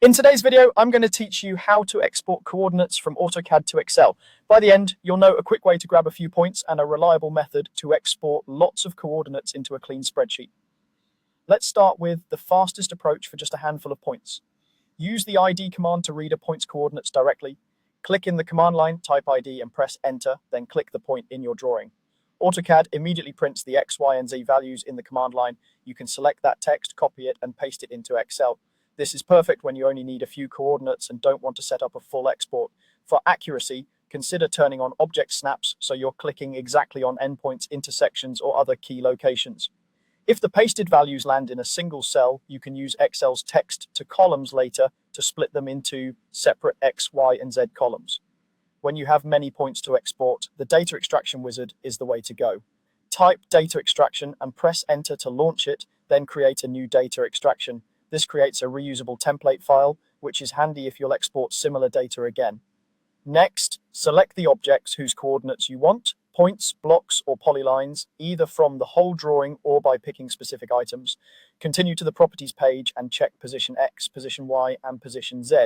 In today's video, I'm going to teach you how to export coordinates from AutoCAD to Excel. By the end, you'll know a quick way to grab a few points and a reliable method to export lots of coordinates into a clean spreadsheet. Let's start with the fastest approach for just a handful of points. Use the ID command to read a point's coordinates directly. Click in the command line, type ID and press enter, then click the point in your drawing. AutoCAD immediately prints the X, Y, and Z values in the command line. You can select that text, copy it, and paste it into Excel. This is perfect when you only need a few coordinates and don't want to set up a full export. For accuracy, consider turning on object snaps so you're clicking exactly on endpoints, intersections, or other key locations. If the pasted values land in a single cell, you can use Excel's text to columns later to split them into separate X, Y, and Z columns. When you have many points to export, the data extraction wizard is the way to go. Type data extraction and press enter to launch it, then create a new data extraction. This creates a reusable template file, which is handy if you'll export similar data again. Next, select the objects whose coordinates you want, points, blocks, or polylines, either from the whole drawing or by picking specific items. Continue to the properties page and check position X, position Y, and position Z.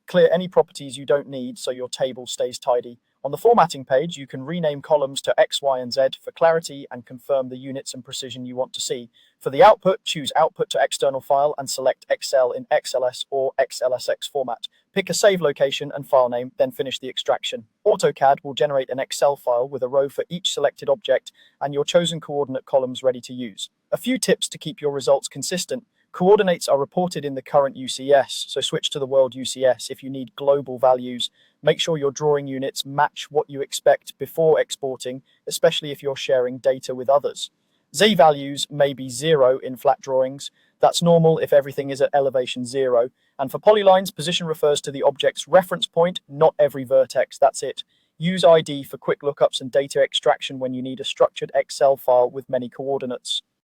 Clear any properties you don't need so your table stays tidy. On the formatting page, you can rename columns to X, Y, and Z for clarity and confirm the units and precision you want to see. For the output, choose Output to External File and select Excel in XLS or XLSX format. Pick a save location and file name, then finish the extraction. AutoCAD will generate an Excel file with a row for each selected object and your chosen coordinate columns ready to use. A few tips to keep your results consistent. Coordinates are reported in the current UCS, so switch to the world UCS if you need global values. Make sure your drawing units match what you expect before exporting, especially if you're sharing data with others. Z values may be 0 in flat drawings. That's normal if everything is at elevation 0. And for polylines, position refers to the object's reference point, not every vertex. That's it. Use ID for quick lookups and data extraction when you need a structured Excel file with many coordinates.